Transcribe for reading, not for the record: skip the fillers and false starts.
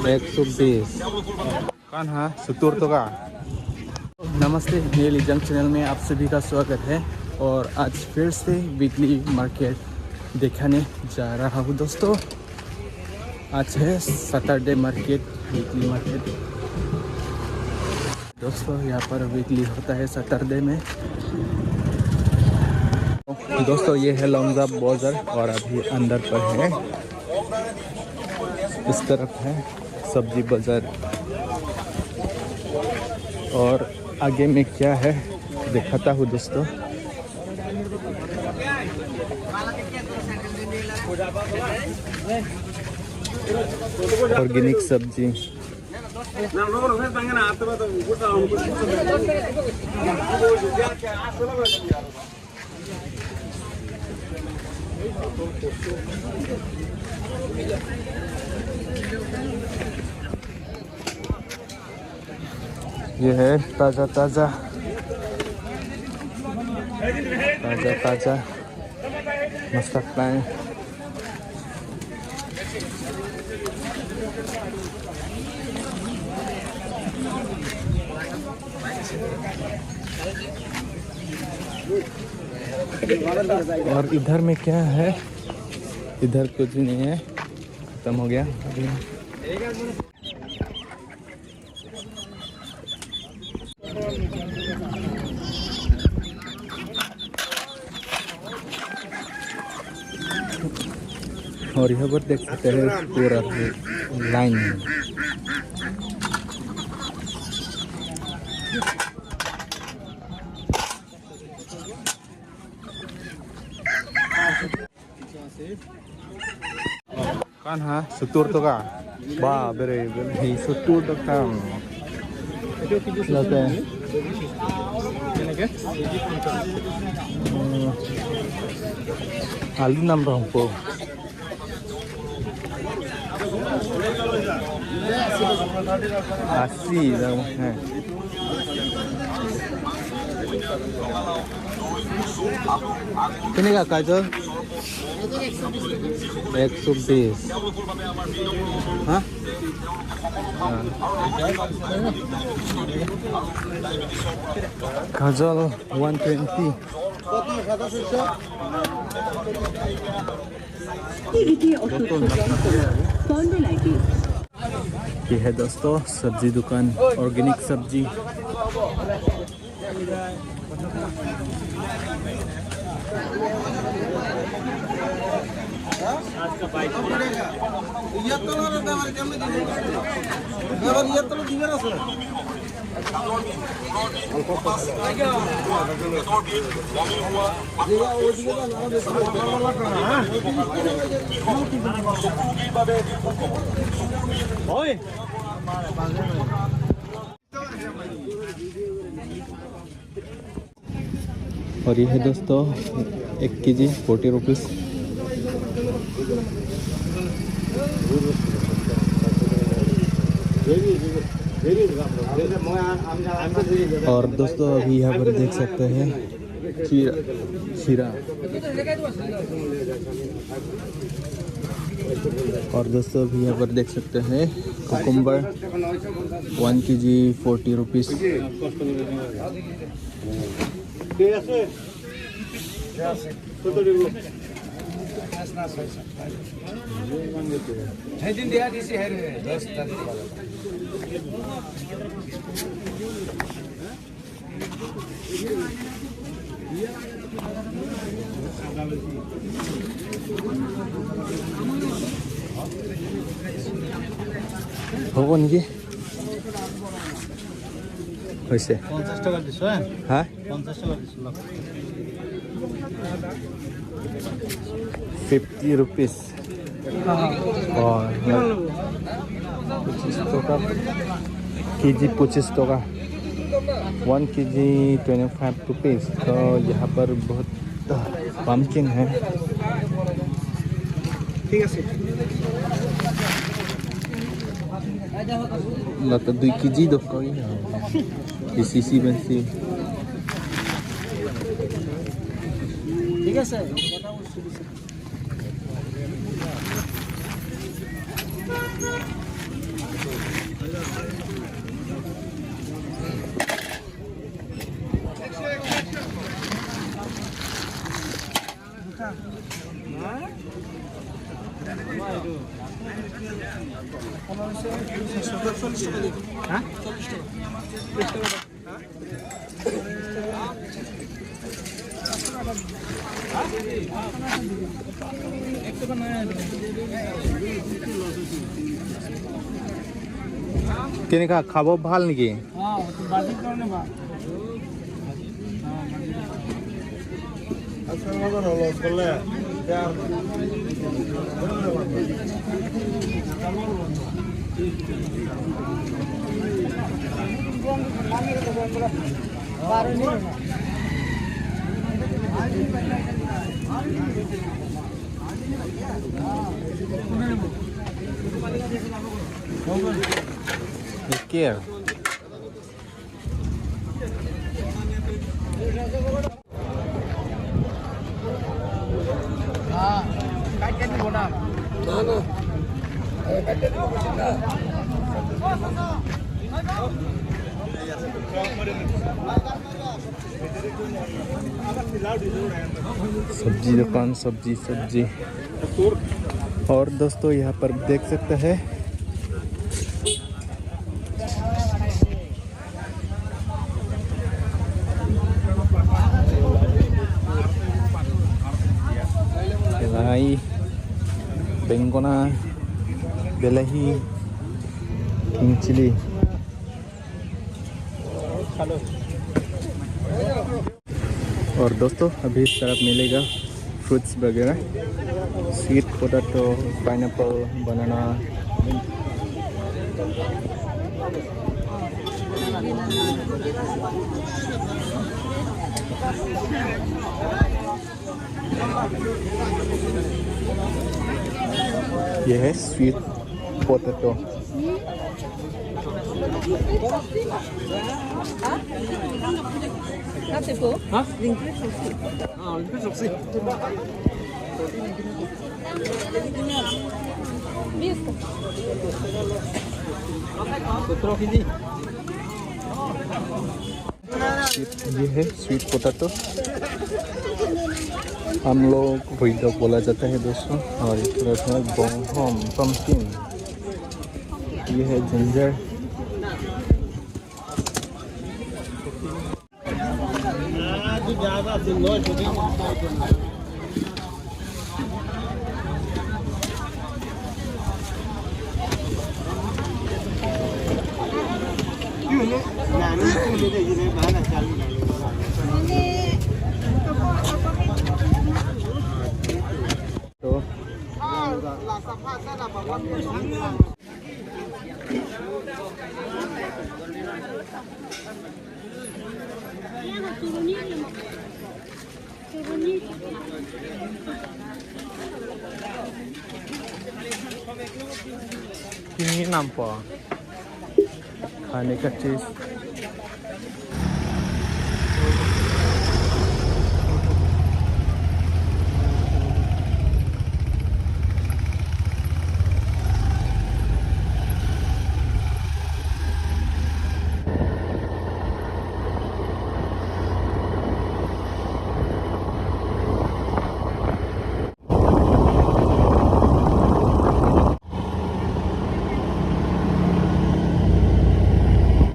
120 kan ha 70 टका। नमस्ते, नीली जंग चैनल में आप सभी का स्वागत है। और आज फिर से वीकली मार्केट दिखाने जा रहा हूँ दोस्तों। आज है सैटरडे मार्केट, वीकली मार्केट दोस्तों। यहाँ पर वीकली होता है सैटरडे में दोस्तों। ये है लौंगजा बाजार और अभी अंदर पर है, इस तरफ है सब्जी बाजार। और आगे में क्या है दिखाता हूँ दोस्तों। ऑर्गेनिक सब्जी ये है ताज़ा ताज़ा मस्तक पाए। और इधर में क्या है? इधर कुछ नहीं है, खत्म हो गया अभी। और यहाँ पर देख सकते हैं पूरा लाइन में। kan ha 70 टका बा बेरे हे 70 टका लाते आलू नाम हमको 80 है। कितने का गाजर? 120 हाँ। गाजर 120। ये है दोस्तों सब्जी दुकान, ऑर्गेनिक सब्जी। और ये है दोस्तों 1 केजी 40 रुपीस। और दोस्तों अभी यहाँ पर देख सकते हैं खीरा। और दोस्तों अभी यहाँ पर देख सकते हैं कुकुम्बर 1 केजी 40 रुपीस। होगा नहीं कैसे 50 টাকা দিছো হ্যাঁ 50 টাকা দিছো 50 रुपीस। और 25 टका केजी 25 टका 1 केजी 25 रुपीस। तो यहाँ पर बहुत पम्पकिन है। ठीक है मतलब 2 केजी दो कोई इसी बंसी। ठीक है सर हाँ কেনেকা খাব ভাল নেকি Care. सब्जी दुकान सब्जी और दोस्तों यहाँ पर देख सकते हैं Kelai, bengkona, belahi, king chili. और दोस्तों अभी इस तरफ मिलेगा फ्रूट्स वगैरह स्वीट पोटैटो पाइनएप्पल बनाना ये है स्वीट पोटैटो ये है स्वीट पोटैटो हम लोग वही तो बोला जाता है दोस्तों और इस तरफ है बोंगहोम पंपकिन ये है जिंजर ini nampak खाने का चीज